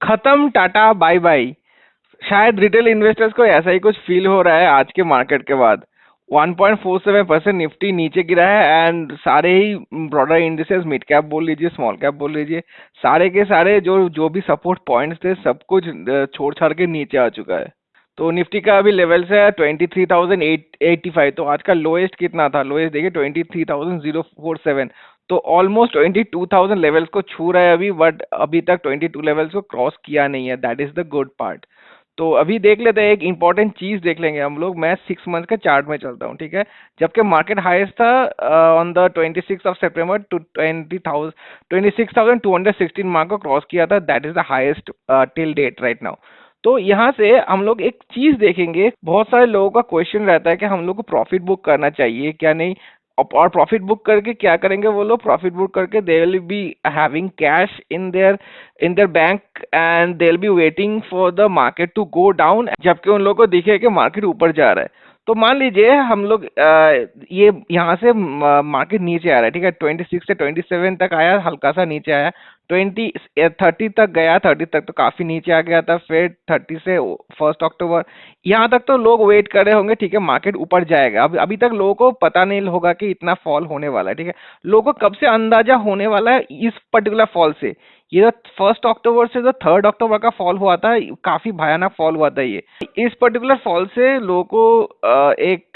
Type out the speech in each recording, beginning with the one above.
खत्म, Tata bye bye. शायद retail investors को ऐसा ही कुछ फील हो रहा है आज के मार्केट के बाद। 1.47% निफ्टी नीचे गिरा है एंड सारे ही ब्रॉडर इंडिसेस, मिड कैप बोल लीजिए, स्मॉल कैप बोल लीजिए, सारे के सारे जो जो भी सपोर्ट पॉइंट्स थे सब कुछ छोड़ छाड़ के नीचे आ चुका है। तो निफ्टी का अभी लेवल्स है 23,885। तो आज का लोएस्ट कितना था? लोएस्ट देखिए 23,047। तो ऑलमोस्ट 22,000 लेवल्स को छू रहा है अभी, बट अभी तक 22 लेवल्स को क्रॉस किया नहीं है। That is the good part. तो अभी देख लेते हैं, एक इंपॉर्टेंट चीज देख लेंगे हम लोग। मैं 6 मंथ के चार्ट में चलता हूँ, ठीक है। जबकि मार्केट हाईएस्ट था ऑन द 26 सितंबर टू 26,216 मार्क को क्रॉस किया था। That is the highest till date right now. तो यहाँ से हम लोग एक चीज देखेंगे। बहुत सारे लोगों का क्वेश्चन रहता है कि हम लोग को प्रॉफिट बुक करना चाहिए क्या नहीं। और प्रॉफिट बुक करके क्या करेंगे वो लोग? प्रॉफिट बुक करके they will be having cash in their bank and they will be waiting for the market to go down, जबकि उन लोगों को दिखे कि मार्केट ऊपर जा रहा है। तो मान लीजिए हम लोग ये यहाँ से मार्केट नीचे आ रहा है, ठीक है। 26 से 27 तक आया, हल्का सा नीचे आया। 30 तक गया, 30 तक तो काफी नीचे आ गया था। फिर 30 से 1 अक्टूबर, यहाँ तक तो लोग वेट कर रहे होंगे, ठीक है, मार्केट ऊपर जाएगा। अब अभी तक लोगों को पता नहीं होगा कि इतना फॉल होने वाला है, ठीक है। लोगों को कब से अंदाजा होने वाला है? इस पर्टिकुलर फॉल से। ये 1 अक्टूबर से जो 3 अक्टूबर का फॉल हुआ था, काफी भयानक फॉल हुआ था ये। इस पर्टिकुलर फॉल से लोगों को एक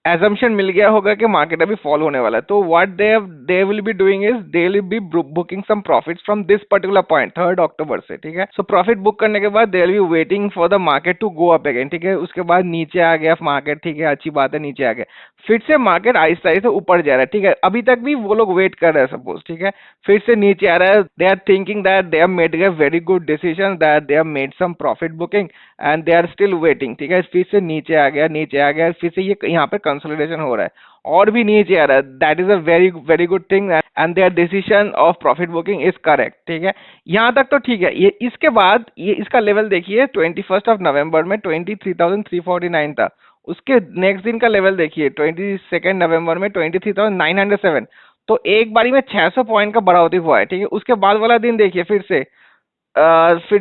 एजम्पशन मिल गया होगा कि मार्केट अभी फॉल होने वाला है। तो what they will be doing is they will be booking some profits from this particular point 3 अक्टूबर से, ठीक है। सो प्रॉफिट बुक करने के बाद they will be waiting for the market to go up again, ठीक है। उसके बाद नीचे आ गया मार्केट, ठीक है, अच्छी बात है, नीचे आ गया। फिर से मार्केट आहिस्ता आहिस्ता ऊपर जा रहा है, ठीक है। अभी तक भी वो लोग वेट कर रहे हैं सपोज, ठीक है। फिर से नीचे आ रहा है। They are thinking that they have made a very good decision, that they have made some profit booking and they are still waiting, ठीक है। फिर से नीचे आ गया, नीचे आ गया। फिर से ये यहाँ पे कंसोलिडेशन हो रहा है और भी नीचे आ रहा है। That is a very very good thing and there decision of profit booking is correct, ठीक है। यहाँ तक तो ठीक है। ये इसके बाद ये इसका लेवल देखिए 21 नवंबर में 23,349 था। उसके नेक्स्ट दिन का लेवल देखिए 22 नवंबर में 23,907। तो एक बारी में 600 पॉइंट का बढ़ोतरी हुआ है, ठीक है। उसके बाद वाला दिन देखिए फिर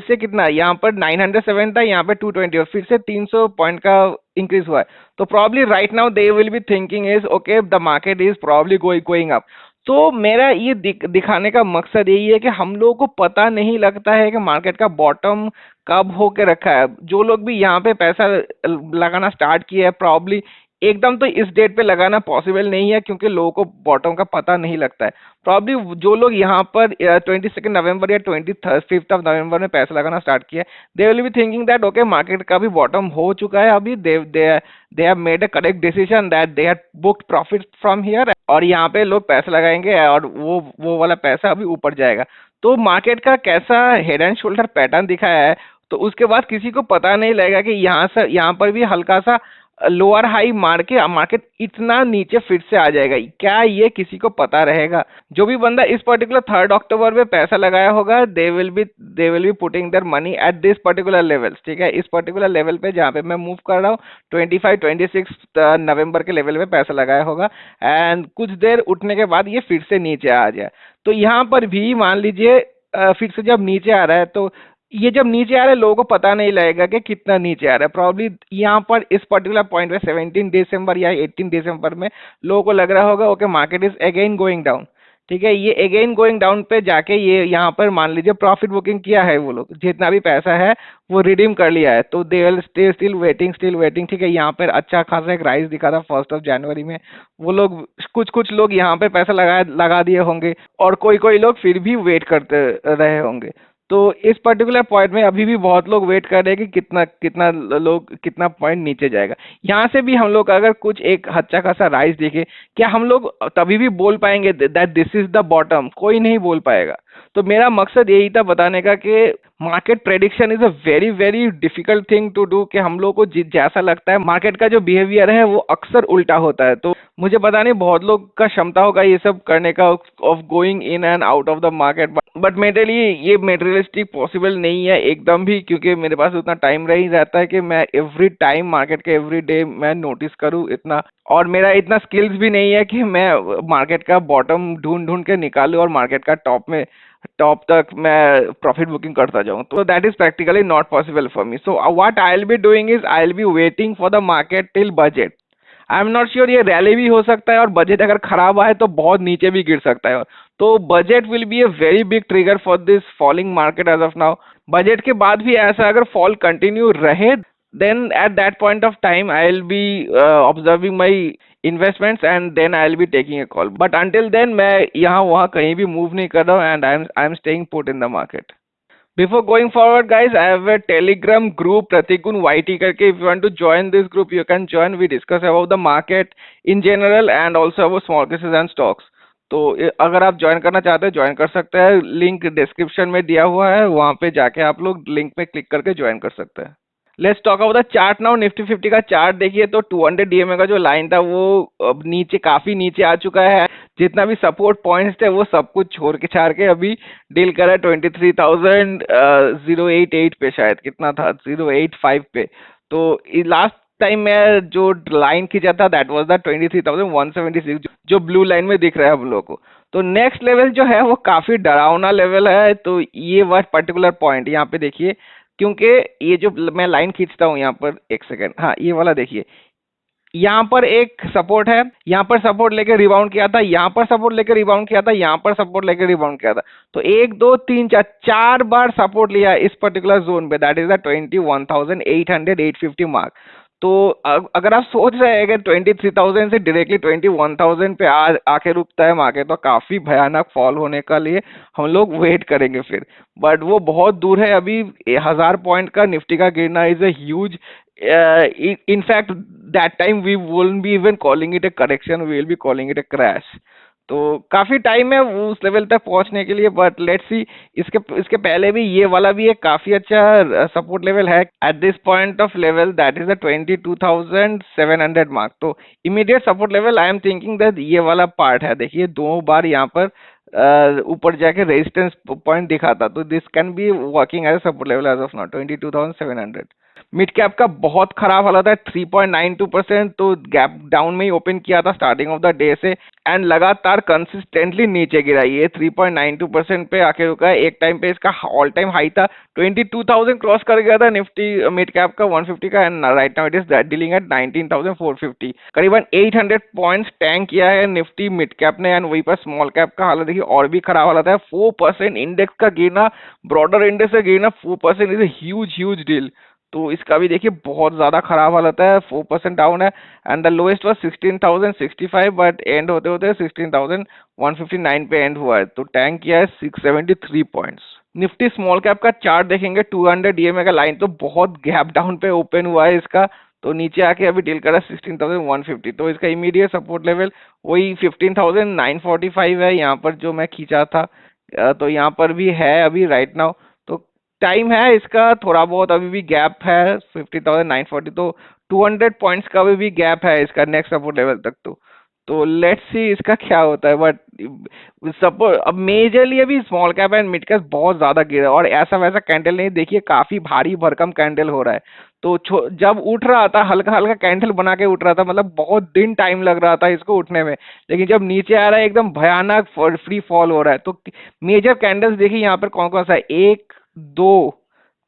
से कितना, यहाँ पर 907 था, यहाँ पे 220, और फिर से 300 पॉइंट का इंक्रीज हुआ है। तो probably right now they will be thinking is okay, the market is probably going up. तो मेरा ये दिखाने का मकसद यही है कि हम लोगों को पता नहीं लगता है कि मार्केट का बॉटम कब होके रखा है। जो लोग भी यहाँ पे पैसा लगाना स्टार्ट किया है, प्रॉब्ली एकदम तो इस डेट पे लगाना पॉसिबल नहीं है, क्योंकि लोगों को बॉटम का पता नहीं लगता है। प्रॉब्ली जो लोग यहाँ पर 22 नवंबर या 25 नवंबर में पैसा लगाना स्टार्ट किया, दे will be thinking that okay market का भी बॉटम हो चुका है अभी। दे have made a correct decision that they have booked profit from here, और यहाँ पे लोग पैसा लगाएंगे और वो वाला पैसा अभी ऊपर जाएगा। तो मार्केट का कैसा हेड एंड शोल्डर पैटर्न दिखाया है, तो उसके बाद किसी को पता नहीं लगेगा कि यहाँ पर भी हल्का सा लोअर हाई मार के मार्केट इतना नीचे फिर से आ जाएगा क्या, ये किसी को पता रहेगा? जो भी बंदा इस पर्टिकुलर 3 अक्टूबर में पैसा लगाया होगा, दे will be putting their money at this particular levels, ठीक है। इस पर्टिकुलर लेवल पे जहाँ पे मैं मूव कर रहा हूँ 26 नवंबर के लेवल पे पैसा लगाया होगा, एंड कुछ देर उठने के बाद ये फिर से नीचे आ जाए। तो यहाँ पर भी मान लीजिए फिर से जब नीचे आ रहा है, तो ये जब नीचे आ रहा है लोगों को पता नहीं लगेगा कि कितना नीचे आ रहा है। प्रॉब्ली यहाँ पर इस पर्टिकुलर पॉइंट पे 17 दिसंबर या 18 दिसंबर में लोगों को लग रहा होगा okay market is again going down, ठीक है। ये अगेन गोइंग डाउन पे जाके ये यहाँ पर मान लीजिए प्रॉफिट बुकिंग किया है, वो लोग जितना भी पैसा है वो रिडीम कर लिया है। तो they will stay still waiting, ठीक है। यहाँ पर अच्छा खासा एक राइज दिखा था 1 जनवरी में। वो लोग कुछ लोग यहाँ पे पैसा लगा दिए होंगे, और कोई कोई लोग फिर भी वेट करते रहे होंगे। तो इस पर्टिकुलर पॉइंट में अभी भी बहुत लोग वेट कर रहे हैं कि कितना कितना लोग कितना पॉइंट नीचे जाएगा। यहाँ से भी हम लोग अगर कुछ एक अच्छा खासा राइज देखे, क्या हम लोग तभी भी बोल पाएंगे that this is the bottom? कोई नहीं बोल पाएगा। तो मेरा मकसद यही था बताने का कि market prediction is a very very difficult thing to do, कि हम लोग को जैसा लगता है मार्केट का जो बिहेवियर है वो अक्सर उल्टा होता है। तो मुझे पता नहीं बहुत लोग का क्षमता होगा ये सब करने का, of going in and out of the market, but मेरे लिए ये मेटेरियलिस्टिक पॉसिबल नहीं है एकदम भी, क्योंकि मेरे पास उतना टाइम नहीं रहता है कि मैं एवरी टाइम मार्केट के एवरी डे मैं नोटिस करूँ इतना, और मेरा इतना स्किल्स भी नहीं है कि मैं मार्केट का बॉटम ढूंढ ढूंढ के निकालूं और मार्केट का टॉप तक मैं प्रॉफिट बुकिंग करता जाऊं, तो that is practically not possible for me. So what I will be doing is I will be waiting for the market till budget. I am not sure, ये rally भी हो सकता है और बजट अगर खराब आए तो बहुत नीचे भी गिर सकता है. तो budget will be a very big trigger for this falling market as of now. Budget के बाद भी ऐसा अगर फॉल कंटिन्यू रहे, then at that point of time I'll be observing my investments and then I'll be taking a call. But until then मैं यहाँ वहाँ कहीं भी move नहीं कर रहा हूँ and I'm staying put in the market. Before going forward, guys, I have a Telegram group, Pratikun YT करके. If you want to join this group, you can join. We discuss about the market in general and also about small cases and stocks. तो अगर आप join करना चाहते हैं join कर सकते हैं. लिंक डिस्क्रिप्शन में दिया हुआ है, वहां पे जाके आप लोग लिंक पे क्लिक करके ज्वाइन कर सकते हैं. Let's talk about the chart now. Nifty 50 का चार्ट देखिए तो 200 डीएमए का जो लाइन था वो अब नीचे, काफी नीचे आ चुका है. जितना भी सपोर्ट पॉइंट्स थे वो सब कुछ छोड़ के छाड़ के अभी डील कर रहा है 23,088 पे, शायद कितना था 085 पे. तो लास्ट टाइम मैं जो लाइन खींचा था दैट वाज द 23,176 जो ब्लू लाइन में दिख रहा है हम लोग को. तो नेक्स्ट लेवल जो है वो काफी डरावना लेवल है. तो ये वह पर्टिकुलर पॉइंट यहाँ पे देखिए, क्योंकि ये जो मैं लाइन खींचता हूँ यहाँ पर, एक सेकेंड, हाँ ये वाला देखिए, यहाँ पर एक सपोर्ट है, यहाँ पर सपोर्ट लेकर रिबाउंड किया था, यहाँ पर सपोर्ट लेकर रिबाउंड किया था, यहाँ पर सपोर्ट लेकर रिबाउंड किया था. तो एक दो तीन चार चार बार सपोर्ट लिया इस पर्टिकुलर जोन पे, दैट इज द 21,800 मार्क. तो अगर आप सोच रहे हैं कि 23,000 से डायरेक्टली 21,000 पे आके रुकता है मार्केट, तो काफी भयानक फॉल होने का लिए हम लोग वेट करेंगे फिर. बट वो बहुत दूर है अभी. 1,000 पॉइंट का निफ्टी का गिरना is a huge. In fact, that time we won't be even calling it a correction, we will be calling it a crash. तो काफी टाइम है उस लेवल तक पहुंचने के लिए. बट लेट्स सी, इसके इसके पहले भी ये वाला भी एक काफी अच्छा सपोर्ट लेवल है at this point of level, that is the 22,700 mark. तो immediate support level I am thinking that ये वाला पार्ट है. देखिए दो बार यहाँ पर ऊपर जाके रेजिस्टेंस पॉइंट दिखा था, तो this can be working as support level as of now 22,700. Mid cap का बहुत खराब हालत है, 3.92%. तो गैप डाउन में ही ओपन किया था स्टार्टिंग ऑफ द डे से एंड लगातार कंसिस्टेंटली नीचे गिरा. ये 3.92% पे आके रुका है. एक टाइम पे इसका ऑल टाइम हाई था 22,000 क्रॉस कर गया था निफ्टी मिड कैप का 150 का, and right now it is dealing at 19,450. करीबन 800 पॉइंट्स टैंक किया है निफ्टी मिड कैप ने. एंड वहीं पर स्मॉल कैप का हालत देखिए और भी खराब हालत है. 4% इंडेक्स का गिरना, ब्रॉडर इंडेक्स का गिरना 4% इज ह्यूज डील. तो इसका भी देखिए बहुत ज्यादा खराब हालत है, 4% डाउन है. And the lowest was 16,065 but and होते होते 16,159 पे एंड हुआ है. तो टैंक किया है 673 पॉइंट्स. निफ्टी स्मॉल कैप का चार्ट देखेंगे 200 डीएमए का लाइन तो बहुत गैप डाउन पे ओपन हुआ है इसका. तो नीचे आके अभी डील कर रहा है 16,150. तो इसका इमीडिएट सपोर्ट लेवल वही 15,945 है यहाँ पर जो मैं खींचा था. तो यहाँ पर भी है अभी राइट नाउ. टाइम है इसका थोड़ा बहुत, अभी भी गैप है 50,940. तो 200 पॉइंट्स का अभी भी गैप है इसका नेक्स्ट सपोर्ट लेवल तक. तो लेट्स सी इसका क्या होता है. बट सपोर्ट अब मेजरली अभी small cap and mid cap बहुत ज्यादा गिरा और ऐसा वैसा कैंडल नहीं, देखिए काफी भारी भरकम कैंडल हो रहा है. तो जब उठ रहा था हल्का हल्का कैंडल बना के उठ रहा था, मतलब बहुत दिन टाइम लग रहा था इसको उठने में. लेकिन जब नीचे आ रहा है एकदम भयानक फ्री फॉल हो रहा है. तो मेजर कैंडल्स देखिए यहाँ पर कौन कौन सा है, 1 2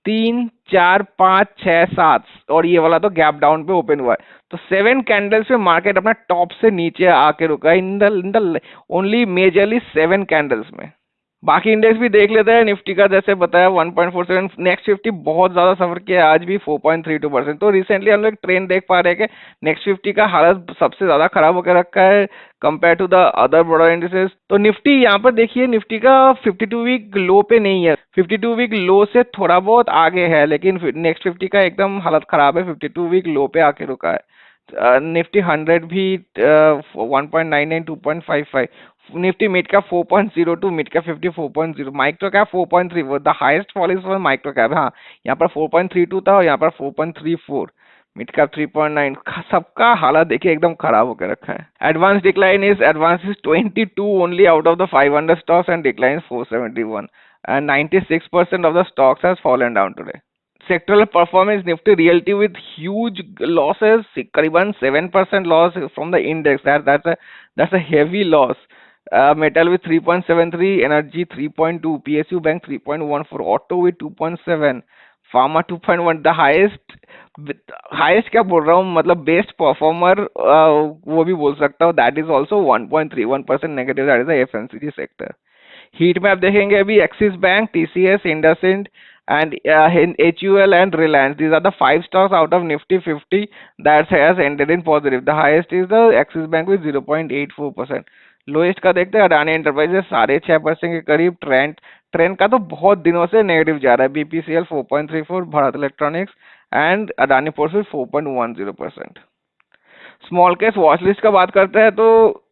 3 4 5 6 7, और ये वाला तो गैप डाउन पे ओपन हुआ है. तो 7 कैंडल्स पे मार्केट अपना टॉप से नीचे आके रुका है in the only majorly 7 candles में. बाकी इंडेक्स भी देख लेते हैं. निफ्टी का जैसे बताया 1.47, नेक्स्ट 50 बहुत ज्यादा सफर किया आज भी 4.32%. तो रिसेंटली हम लोग ट्रेंड देख पा रहे हैं कि नेक्स्ट 50 का हालत सबसे ज्यादा खराब होकर रखा है कंपेयर टू द अदर बड़ा इंडिसेस. तो निफ्टी यहाँ पर देखिए निफ्टी का 52 वीक लो पे नहीं है, 52 वीक लो से थोड़ा बहुत आगे है, लेकिन नेक्स्ट 50 का एकदम हालत खराब है, 52 वीक लो पे आके रुका है. निफ्टी 100 भी 1.99, 2.55. Nifty mid cap 4.02, mid cap 50 4.0, micro cap 4.3. The highest fall is for micro cap. हाँ यहाँ पर 4.32 था और यहाँ पर 4.34. Mid cap 3.9. सबका हालत देखिए एकदम खराब होकर रखा है. Advance decline is 22 only out of the 500 stocks and decline 471, and 96% of the stocks has fallen down today. Sectoral performance Nifty Realty with huge losses, करीबन 7% loss from the index. That's a heavy loss. Metal with 3.73, Energy 3.2, PSU Bank 3.14, Auto with 2.7, Pharma 2.1. The highest, highest क्या बोल रहा हूँ, मतलब best performer वो भी बोल सकता हूँ, that is also 1.31% negative, that is the FMCG sector. Heat map देखेंगे अभी, axis bank, TCS, IndusInd and HUL and Reliance. These are the five stocks out of Nifty 50 that has ended in positive. The highest is the Axis Bank with 0.84%. Lowest का देखते हैं, Adani enterprises 6.5% के करीब। Trend का तो बहुत दिनों से नेगेटिव जा रहा है। BPCL 4.34, Bharat electronics and Adani ports 4.10%। Small case watch list का बात करते हैं तो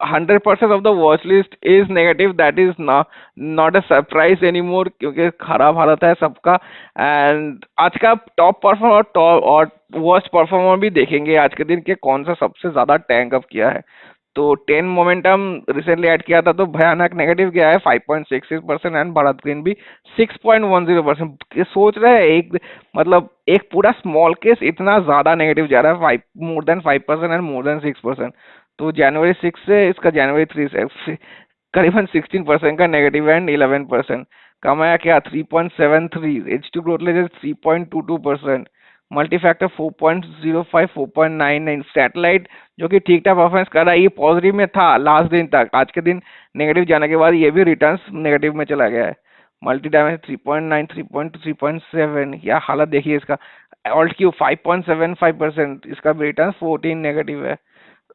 100% of the watch list is negative, that is not a surprise any more, क्योंकि खराब हालत है सबका। एंड आज का टॉप परफॉर्मर और वर्स्ट परफॉर्मर भी देखेंगे आज के दिन के कौन सा सबसे ज्यादा टैंक अप किया है। तो 10 मोमेंटम रिसेंटली ऐड किया था तो भयानक नेगेटिव गया है 5.66% एंड भारत ग्रीन भी 6.10%। सोच रहे हैं एक, मतलब एक पूरा स्मॉल केस इतना ज्यादा नेगेटिव जा रहा है, 5 more than 5% and more than 6%। तो जनवरी 6 से इसका जनवरी 3 से करीबन 16% का नेगेटिव एंड 11%। कमाया क्या 3.73, H2 ग्रोथ लेजर 3.22%, मल्टी फैक्टर 4.05, 4.99, सैटेलाइट जो कि ठीक ठाक परफॉर्मेंस कर रहा है, ये पॉजिटिव में था लास्ट दिन तक, आज के दिन नेगेटिव जाने के बाद ये भी रिटर्न्स नेगेटिव में चला गया है। मल्टी डायमेंशन 3.9, 3.2, 3.7, या हालत देखिए इसका। ऑल्ट क्यू 5.75%, इसका भी रिटर्न 14 नेगेटिव है।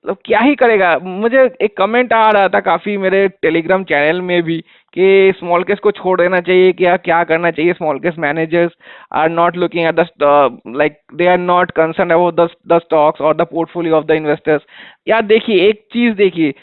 मतलब क्या ही करेगा। मुझे एक कमेंट आ रहा था काफी मेरे टेलीग्राम चैनल में भी कि स्मॉल केस को छोड़ देना चाहिए, क्या क्या करना चाहिए। Small case managers are not looking at the, like they are not concern about the stocks और the portfolio of the investors. यार देखिए एक चीज देखिए,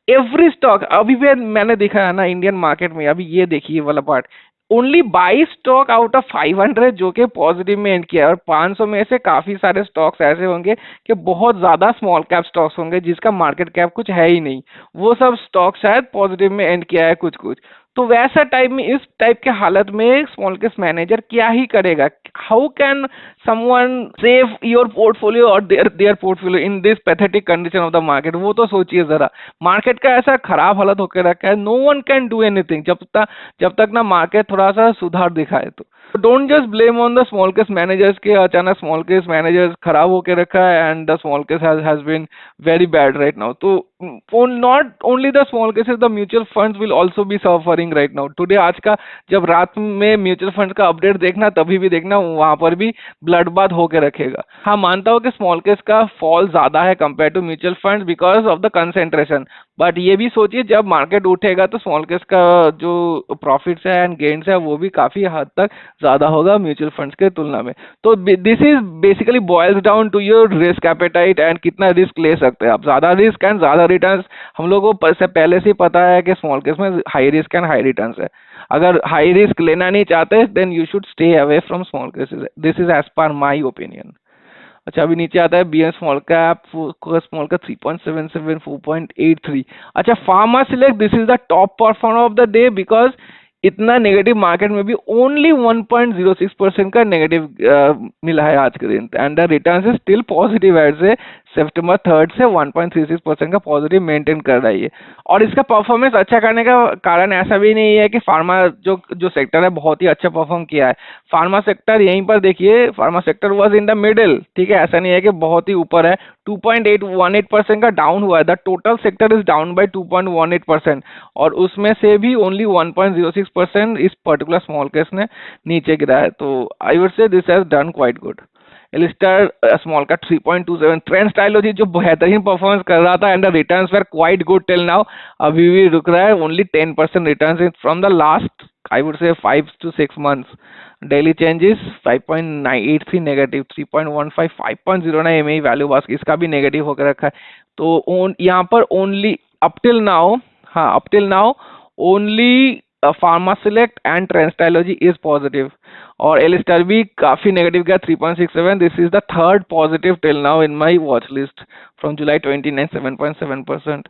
एवरी स्टॉक अभी भी मैंने देखा है ना इंडियन मार्केट में, अभी ये देखिए वाला part, only 22 stock out of 500 जो कि पॉजिटिव में एंड किया है, और 500 में से काफी सारे स्टॉक्स ऐसे होंगे कि बहुत ज्यादा स्मॉल कैप स्टॉक्स होंगे जिसका मार्केट कैप कुछ है ही नहीं, वो सब स्टॉक शायद पॉजिटिव में एंड किया है कुछ कुछ। तो वैसा टाइप में, इस टाइप के हालत में स्मॉल केस मैनेजर क्या ही करेगा। How can someone save your portfolio और their portfolio in this pathetic condition of the market, वो तो सोचिए जरा। मार्केट का ऐसा खराब हालत होकर रखा है, no one can do anything जब तक ना मार्केट थोड़ा सा सुधार दिखाए। तो don't just blame on the small case managers के अचानक स्मॉल केस मैनेजर्स खराब होके रखा है and the small case has been very bad right now. तो not only the small cases, the mutual funds will also be suffering right now today. आज का जब रात में म्यूचुअल फंड्स का अपडेट देखना तभी भी देखना, वहां पर भी ब्लड बाथ होके रखेगा। हाँ मानता हूँ कि स्मॉल केस का फॉल ज्यादा है compare to mutual funds because of the concentration, but ये भी सोचिए जब मार्केट उठेगा तो स्मॉल केस का जो प्रॉफिट्स है एंड गेन्स है वो भी काफी हद तक ज्यादा होगा म्यूचुअल फंड्स के तुलना में। तो this is basically boils down to your risk appetite and कितना रिस्क ले सकते हैं आप। ज्यादा रिस्क एंड ज्यादा रिटर्न्स हम लोगों को से पहले से ही पता है कि स्मॉल केस में high risk and high returns है। अगर हाई रिस्क लेना नहीं चाहते then you should stay away from small cases, this is as per my opinion. अच्छा अभी नीचे आता है बीएम स्मॉल कैप, स्मॉल का 3.77, 4.83। अच्छा pharma select, this is the top performer of the day because इतना नेगेटिव मार्केट में भी ओनली 1.06% का नेगेटिव मिला है आज के दिन and the return is still positive एड से सितंबर 3 से 1.36% का पॉजिटिव मेंटेन कर रहा है ये। और इसका परफॉर्मेंस अच्छा करने का कारण ऐसा भी नहीं है कि फार्मा जो जो सेक्टर है बहुत ही अच्छा परफॉर्म किया है। फार्मा सेक्टर यहीं पर देखिए, pharma sector was in the middle, ठीक है, ऐसा नहीं है कि बहुत ही ऊपर है। 2.818% का डाउन हुआ है, the total sector is down by 2.18%, और उसमें से भी ओनली 1.06% इस पर्टिकुलर स्मॉल केस ने नीचे गिरा है। तो I would say this has done quite good. एलिस्टर स्मॉल का 3.27, ट्रेंड स्टाइलोजी जो बेहतरीन परफॉर्मेंस कर रहा था and the returns were quite good till now, अभी भी रुक रहा है, only 10% returns from the last I would से 5 to 6 months। Daily changes 5.983 negative, 3.15, 5.09 MA value bask इसका भी नेगेटिव होकर रखा है। तो यहाँ पर ओनली अप टिल नाउ, हाँ up till now only pharma select and trend स्टाइलोजी is positive, और एलिस्टर भी काफी नेगेटिव गया 3.67। This is the third positive till now in my watch list from July 29, 7.7%।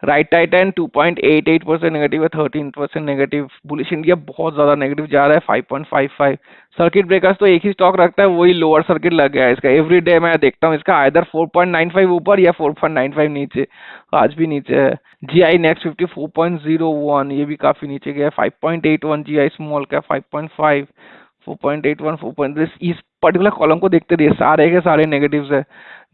Right Titan 2.88% negative है, 13% negative. Bullish India बहुत ज़्यादा negative जा रहा है, 5.55। सर्किट ब्रेकर्स तो एक ही स्टॉक रखता है, वही लोअर सर्किट लग गया है इसका। एवरी डे मैं देखता हूँ इसका आइदर 4.95 ऊपर या 4.95 नीचे, आज भी नीचे है। GI नेक्स्ट 50 4.01, ये भी काफ़ी नीचे गया है। 5.81 GI स्मॉल का 5.5, 4.81, 4. इस पर्टिकुलर कॉलम को देखते रहिए, सारे के सारे नेगेटिव्स है।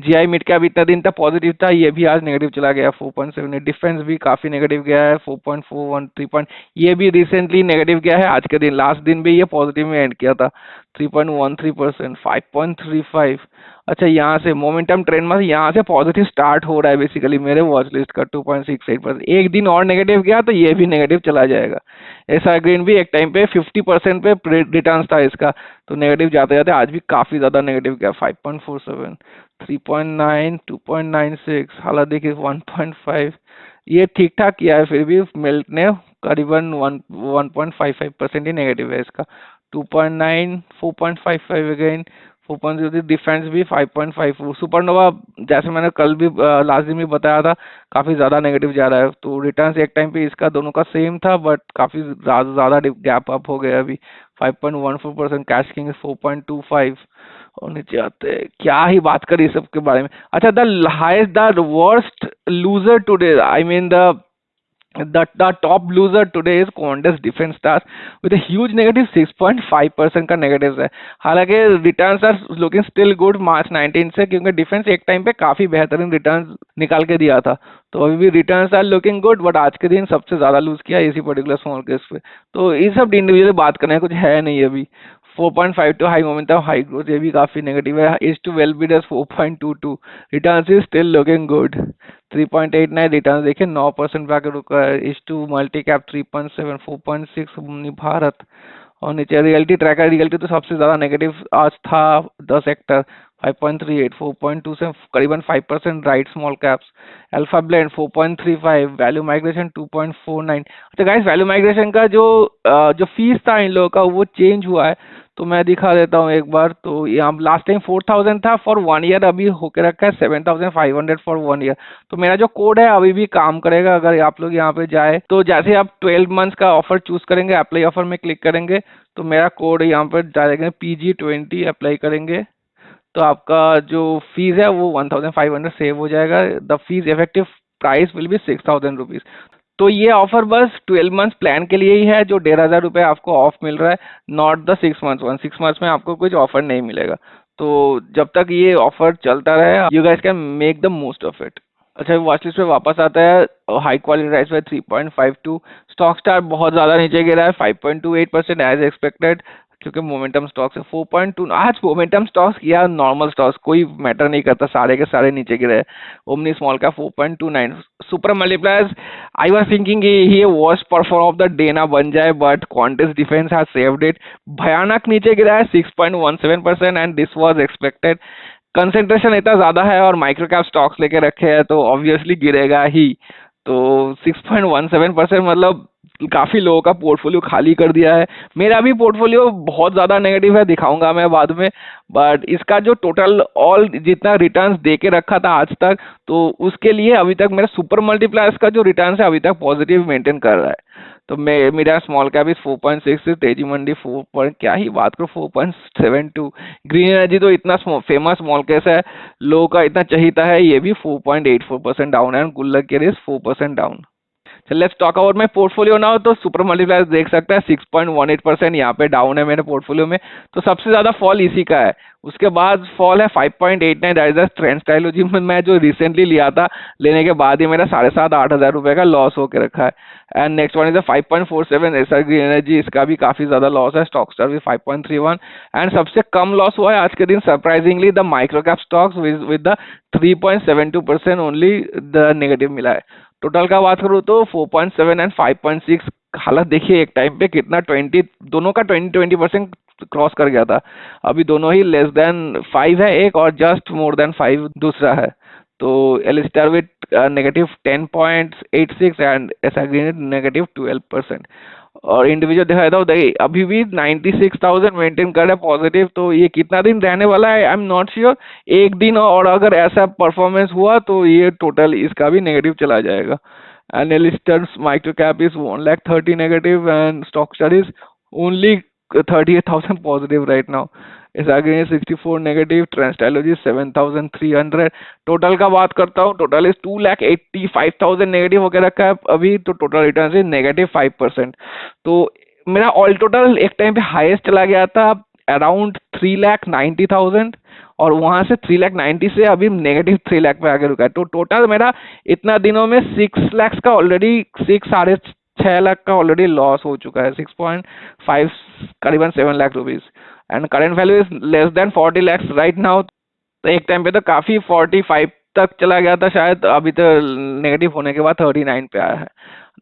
GI मिड का भी इतना दिन तक पॉजिटिव था, ये भी आज नेगेटिव चला गया 4.78। डिफेंस भी काफी नेगेटिव गया है 4.41, 3. ये भी रिसेंटली नेगेटिव गया है, आज के दिन लास्ट दिन भी ये पॉजिटिव में एंड किया था 3.13%, 5.35। अच्छा, यहाँ से मोमेंटम ट्रेंड में यहाँ से पॉजिटिव स्टार्ट हो रहा है बेसिकली मेरे वॉच लिस्ट का 2.68%। एक दिन और नेगेटिव गया तो ये भी नेगेटिव चला जाएगा। ऐसा ग्रीन भी एक टाइम पे 50% पे रिटर्न था इसका, तो नेगेटिव जाते जाते आज भी काफी ज्यादा नेगेटिव गया 5.47, 3.9, 2.96। हालात देखिए 1.5, ये ठीक ठाक किया है, फिर भी मिल्ट ने करीबन 1.55% ही नेगेटिव है इसका। 2.9, 4.55 अगेन, 4.03। डिफेंस भी 5.5। सुपरनोवा जैसे मैंने कल भी लास्ट दिन भी बताया था, काफी ज्यादा नेगेटिव जा रहा है। तो रिटर्न्स एक टाइम पे इसका दोनों का सेम था, बट काफी ज्यादा गैप अप हो गया अभी 5.14%। Cash king 4.25। और नीचे आते हैं, क्या ही बात करी इस सब के बारे में। अच्छा, the highest, the worst loser today, I mean the top loser today is Qantas Defense Stars with a huge negative 6.5% का नेगेटिव है। हालांकि returns are looking still good March 19 से, क्योंकि डिफेंस एक टाइम पे काफी बेहतरीन रिटर्न्स निकाल के दिया था, तो अभी भी returns are looking good, but आज के दिन सबसे ज्यादा लूज किया इसी पर्टिकुलर स्मॉल केस पे। तो इस सब इंडिविजुअल बात करने कुछ है नहीं अभी। 4.52 हाई मोमेंटम हाई ग्रोथ, ये भी काफी नेगेटिव है। As to well builders 4.22, returns is still looking good. 3.89 return देखिए 9% पे आके रुका है। As to multi cap 3.7, 4.6 Bharat. और नीचे रियलिटी ट्रैकर, रियलिटी तो सबसे ज्यादा नेगेटिव आज था, 10 सेक्टर 5.38, 4.2 से करीबन 5% right small caps. Alpha blend 4.35, value migration 2.49। अच्छा गाइस, वैल्यू माइग्रेशन का जो फीस था इन लोगों का वो चेंज हुआ है, तो मैं दिखा देता हूँ एक बार। तो यहाँ लास्ट टाइम 4000 था फॉर 1 ईयर, अभी होके रखा है 7500 फॉर 1 ईयर। तो मेरा जो कोड है अभी भी काम करेगा, अगर आप लोग यहाँ पे जाए तो जैसे आप 12 मंथ्स का ऑफर चूज करेंगे, अप्लाई ऑफर में क्लिक करेंगे, तो मेरा कोड यहाँ पर डालेंगे PG20, अप्लाई करेंगे, तो आपका जो फीस है वो 1500 सेव हो जाएगा। The fees effective price will be 6000 rupees. तो ये ऑफर बस 12 मंथ्स प्लान के लिए ही है, जो 1500 रुपये आपको ऑफ मिल रहा है, not the 6 months one. 6 months में आपको कुछ ऑफर नहीं मिलेगा। तो जब तक ये ऑफर चलता रहे, you guys can make the most of it. अच्छा, वॉच लिस्ट पे वापस आता है। हाई क्वालिटी राइस पे 3.52। स्टॉक स्टार बहुत ज्यादा नीचे गिरा है 5.28% एज एक्सपेक्टेड, क्योंकि मोमेंटम स्टॉक्स है 4.2। आज मोमेंटम स्टॉक्स या नॉर्मल स्टॉक्स कोई मैटर नहीं करता, सारे के सारे नीचे गिरे हैं। ओमनी स्मॉल का 4.29। Super multipliers, I was thinking ये worst perform of the day ना बन जाए, but Quantis defence has saved it. भयानक नीचे गिरा है 6.17%, and this was expected. Concentration इतना ज्यादा है और माइक्रो कैप स्टॉक्स लेके रखे हैं, तो ऑब्वियसली गिरेगा ही। तो 6.17% मतलब काफी लोगों का पोर्टफोलियो खाली कर दिया है। मेरा भी पोर्टफोलियो बहुत ज्यादा नेगेटिव है, दिखाऊंगा मैं बाद में। बट इसका जो टोटल ऑल जितना रिटर्न्स दे के रखा था आज तक, तो उसके लिए अभी तक मेरा सुपर मल्टीप्लायर्स का जो रिटर्न है अभी तक पॉजिटिव मेंटेन कर रहा है। तो मेरा स्मॉल कैप इस 4.6, तेजी मंडी 4 पॉइंट, क्या ही बात करो 4.72। ग्रीन एनर्जी तो इतना फेमस स्मॉल कैप है, लोगों का इतना चहीता है, ये भी 4.84% डाउन है। गुल्लक के रेस 4% down. Let's talk about my portfolio now. तो सुपर मल्टीप्लायर देख सकते हैं 6.18% यहाँ पे डाउन है मेरे पोर्टफोलियो में, तो सबसे ज्यादा फॉल इसी का है। उसके बाद फॉल है 5.89, दैट इज ट्रेंड स्टाइलोजी में मैं जो रिसेंटली लिया था, लेने के बाद ही मेरा 7,500-8,000 रुपए का लॉस होकर रखा है। And next one is 5.47 SR green energy, इसका भी काफी ज्यादा लॉस है। स्टॉक स्टार भी 5.31, एंड सबसे कम लॉस हुआ है आज के दिन surprisingly the micro cap stocks with the 3.72% only the negative मिला है। टोटल का बात करूँ तो 4.7 एंड 5.6। हालत देखिए एक टाइम पे कितना 20, दोनों का 20% क्रॉस कर गया था। अभी दोनों ही लेस देन 5 है एक, और जस्ट मोर देन 5 दूसरा है। तो एलिस्टार with negative 10.86 and SR green negative 12%। और इंडिविजुअल देखा जाता है अभी भी 96,000 मेंटेन कर रहा है पॉजिटिव। तो ये कितना दिन रहने वाला है आई एम नॉट श्योर। एक दिन और अगर ऐसा परफॉर्मेंस हुआ तो ये टोटल इसका भी नेगेटिव चला जाएगा। Analysts micro cap is 1 lakh 30 negative and stock chart is only 38,000 positive right now. Is again 64 negative. Trend strategy 7,300. Total का बात करता हूँ, टोटल इज 2,85,000 नेगेटिव होकर रखा है अभी, तो टोटल रिटर्न इज -5%। तो मेरा ऑल टोटल एक टाइम पे हाईएस्ट चला गया था अराउंड 3,90,000, और वहां से 3,90,000 से अभी -3 लाख पे आगे रुका है। तो टोटल मेरा इतना दिनों में 6 लाख का ऑलरेडी, 6 साढ़े 6 लाख का ऑलरेडी लॉस हो चुका है। 6.5 करीबन 7 lakh rupees, and current value is less than 40 lakhs right now. तो एक टाइम पे तो काफी 45 तक चला गया था शायद, अभी तो नेगेटिव होने के बाद 39 पे आया है।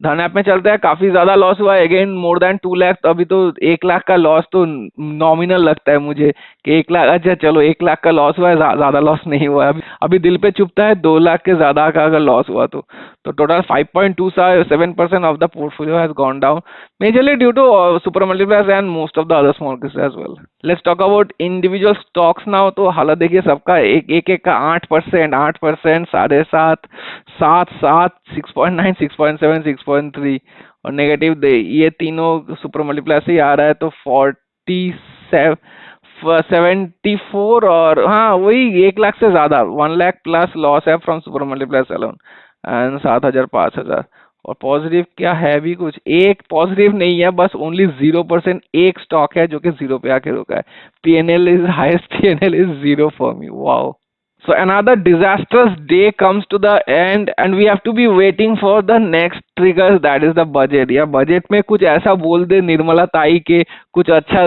धन ऐप में चलता है, काफी ज्यादा लॉस हुआ है अगेन, मोर देन 2 लाख। तो अभी तो 1 लाख का लॉस तो नॉमिनल लगता है मुझे कि 1 लाख, अच्छा चलो 1 लाख का लॉस हुआ है, ज्यादा लॉस नहीं हुआ है। अभी दिल पे चुभता है 2 लाख के ज्यादा का अगर लॉस हुआ तो total 5.27% of the portfolio has gone down majorly due to super multipliers and most of the other small caps as well. Let's talk about individual stocks now. तो हालत देखिए सबका, एक का 8%, 8%, 7.5, 7, 6.9, 6.7, 6.3 और नेगेटिव दे, ये तीनों सुपर मल्टीप्लाई से ही आ रहा है। तो 74 और हाँ वही 1 लाख से ज्यादा, 1 लाख प्लस लॉस है from super multiply alone, and 7,000, 5,000। और पॉजिटिव क्या है भी कुछ, एक पॉजिटिव नहीं है, बस ओनली 0% एक स्टॉक है जो कि जीरो पे आके रुका है। PNL is highest, PNL is zero for me. Wow. So another disastrous day comes to the end and we have to be waiting for the next trigger, that is the budget। या budget में कुछ ऐसा बोल दे निर्मला ताई के कुछ अच्छा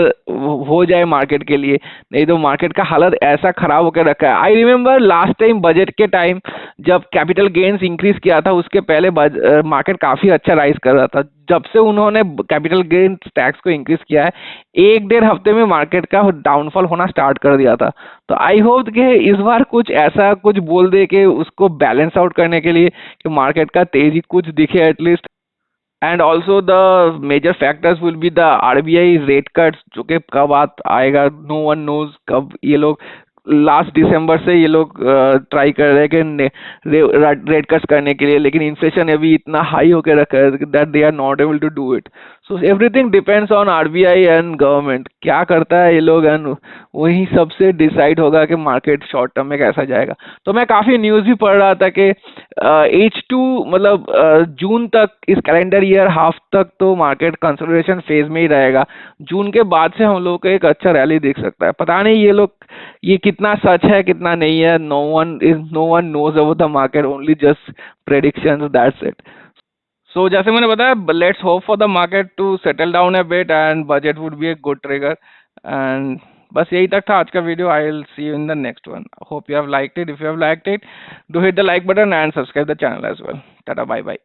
हो जाए मार्केट के लिए, नहीं तो मार्केट का हालत ऐसा खराब होकर रखा है। I remember last time budget के टाइम जब कैपिटल गेन्स इंक्रीज किया था, उसके पहले मार्केट काफी अच्छा राइज कर रहा था। जब से उन्होंने कैपिटल गेन्स टैक्स को इंक्रीज किया है, 1 डेढ़ हफ्ते में मार्केट का डाउनफॉल होना स्टार्ट कर दिया था। तो आई होप कि इस बार कुछ ऐसा कुछ बोल दे कि उसको बैलेंस आउट करने के लिए कि मार्केट का तेजी कुछ दिखे at least. And also the major factors will be the RBI rate cuts, जो कि कब आएगा, नो वन नोज कब। ये लोग लास्ट दिसंबर से ये लोग ट्राई कर रहे हैं कि रेट कट्स करने के लिए, लेकिन इन्फ्लेशन अभी इतना हाई होकर रखा है that they are not able to do it. So everything depends on RBI and government, क्या करता है ये लोग, एंड वही सबसे डिसाइड होगा कि मार्केट शॉर्ट टर्म में कैसा जाएगा। तो मैं काफी न्यूज भी पढ़ रहा था कि H2 मतलब जून तक, इस कैलेंडर ईयर हाफ तक तो मार्केट कंसोलिडेशन फेज में ही रहेगा। जून के बाद से हम लोग को एक अच्छा रैली दिख सकता है। पता नहीं ये लोग, ये कितना सच है कितना नहीं है, no one knows about the market, only just predictions, that's it. So जैसे मैंने बताया, let's hope for the market to settle down a bit and budget would be a good trigger. And बस यही तक था आज का video. I will see you in the next one. Hope you have liked it. If you have liked it, do hit the like button and subscribe the channel as well. Tata, bye bye.